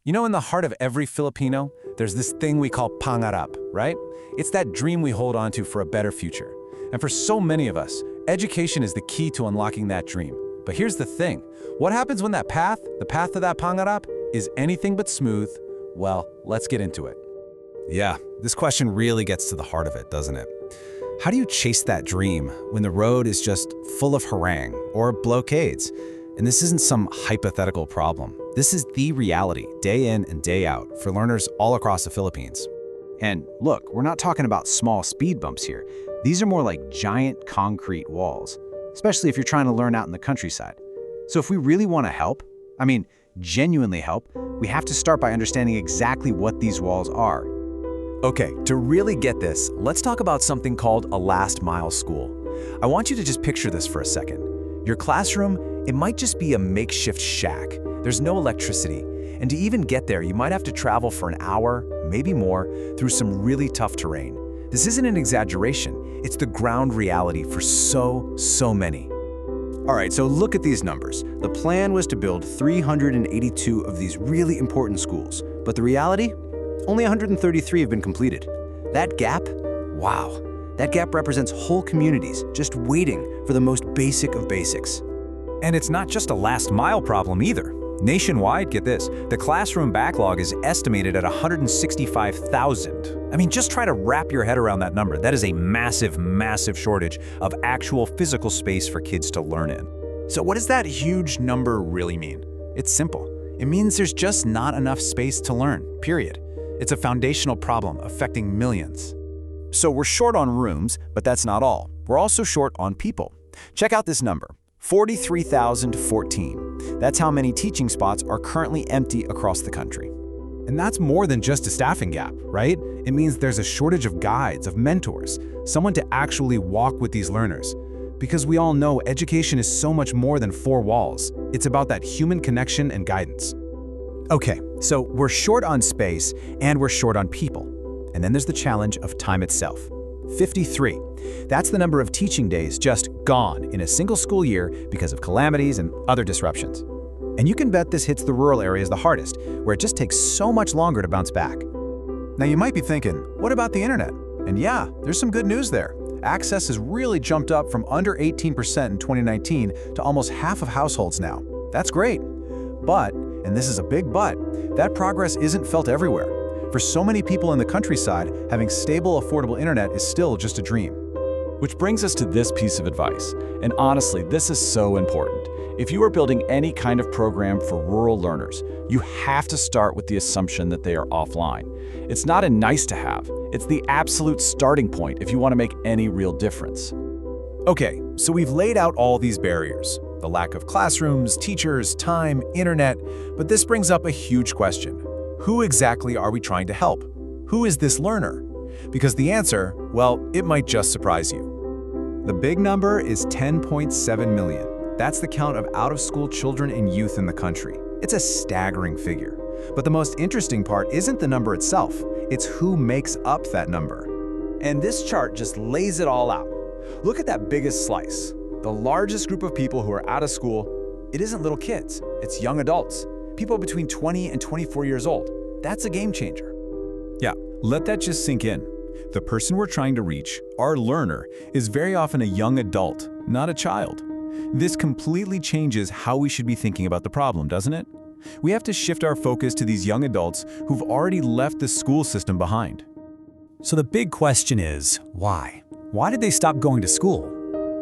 You know, in the heart of every Filipino, there's this thing we call Pangarap, right? It's that dream we hold on to for a better future. And for so many of us, education is the key to unlocking that dream. But here's the thing. What happens when that path, the path to that Pangarap, is anything but smooth? Well, let's get into it. Yeah, this question really gets to the heart of it, doesn't it? How do you chase that dream when the road is just full of harangue or blockades? And this isn't some hypothetical problem. This is the reality, day in and day out, for learners all across the Philippines. And look, we're not talking about small speed bumps here. These are more like giant concrete walls, especially if you're trying to learn out in the countryside. So if we really want to help, genuinely help, we have to start by understanding exactly what these walls are. Okay, to really get this, let's talk about something called a last mile school. I want you to just picture this for a second. Your classroom, it might just be a makeshift shack. There's no electricity. And to even get there, you might have to travel for an hour, maybe more, through some really tough terrain. This isn't an exaggeration. It's the ground reality for so many. All right, so look at these numbers. The plan was to build 382 of these really important schools, but the reality? Only 133 have been completed. That gap? Wow. That gap represents whole communities just waiting for the most basic of basics. And it's not just a last mile problem either. Nationwide, get this, the classroom backlog is estimated at 165,000. Just try to wrap your head around that number. That is a massive shortage of actual physical space for kids to learn in. So what does that huge number really mean? It's simple. It means there's just not enough space to learn, period. It's a foundational problem affecting millions. So we're short on rooms, but that's not all. We're also short on people. Check out this number, 43,014. That's how many teaching spots are currently empty across the country. And that's more than just a staffing gap, right? It means there's a shortage of guides, of mentors, someone to actually walk with these learners. Because we all know education is so much more than four walls. It's about that human connection and guidance. Okay, so we're short on space and we're short on people. And then there's the challenge of time itself. 53. That's the number of teaching days just gone in a single school year because of calamities and other disruptions. And you can bet this hits the rural areas the hardest, where it just takes so much longer to bounce back. Now you might be thinking, what about the internet? And yeah, there's some good news there. Access has really jumped up from under 18% in 2019 to almost half of households now. That's great. But, and this is a big but, that progress isn't felt everywhere. For so many people in the countryside, having stable, affordable internet is still just a dream. Which brings us to this piece of advice. And honestly, this is so important. If you are building any kind of program for rural learners, you have to start with the assumption that they are offline. It's not a nice to have. It's the absolute starting point if you want to make any real difference. Okay, so we've laid out all these barriers. The lack of classrooms, teachers, time, internet. But this brings up a huge question. Who exactly are we trying to help? Who is this learner? Because the answer, well, it might just surprise you. The big number is 10.7 million. That's the count of out-of-school children and youth in the country. It's a staggering figure. But the most interesting part isn't the number itself, it's who makes up that number. And this chart just lays it all out. Look at that biggest slice. The largest group of people who are out of school, it isn't little kids, it's young adults. People between 20 and 24 years old. That's a game changer. Yeah, let that just sink in. The person we're trying to reach, our learner, is very often a young adult, not a child. This completely changes how we should be thinking about the problem, doesn't it? We have to shift our focus to these young adults who've already left the school system behind. So the big question is, why? Why did they stop going to school?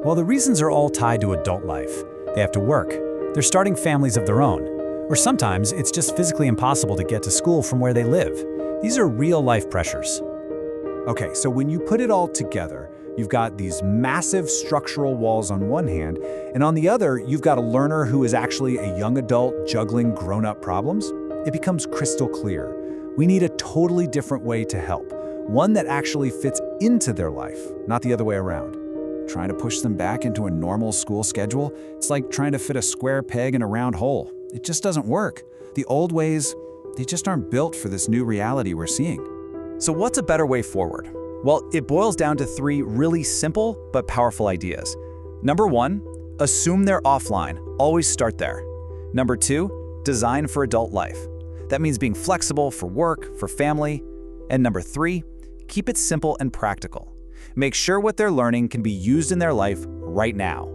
Well, the reasons are all tied to adult life. They have to work. They're starting families of their own. Or sometimes it's just physically impossible to get to school from where they live. These are real-life pressures. Okay, so when you put it all together, you've got these massive structural walls on one hand, and on the other, you've got a learner who is actually a young adult juggling grown-up problems. It becomes crystal clear. We need a totally different way to help, one that actually fits into their life, not the other way around. Trying to push them back into a normal school schedule, it's like trying to fit a square peg in a round hole. It just doesn't work. The old ways, they just aren't built for this new reality we're seeing. So what's a better way forward? Well, it boils down to three really simple but powerful ideas. Number one, assume they're offline. Always start there. Number two, design for adult life. That means being flexible for work, for family. And number 3, keep it simple and practical. Make sure what they're learning can be used in their life right now.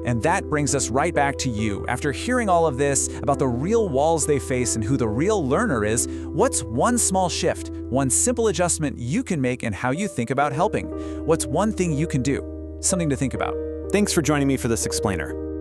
And that brings us right back to you. After hearing all of this about the real walls they face and who the real learner is, what's one small shift, one simple adjustment you can make in how you think about helping? What's one thing you can do? Something to think about. Thanks for joining me for this explainer.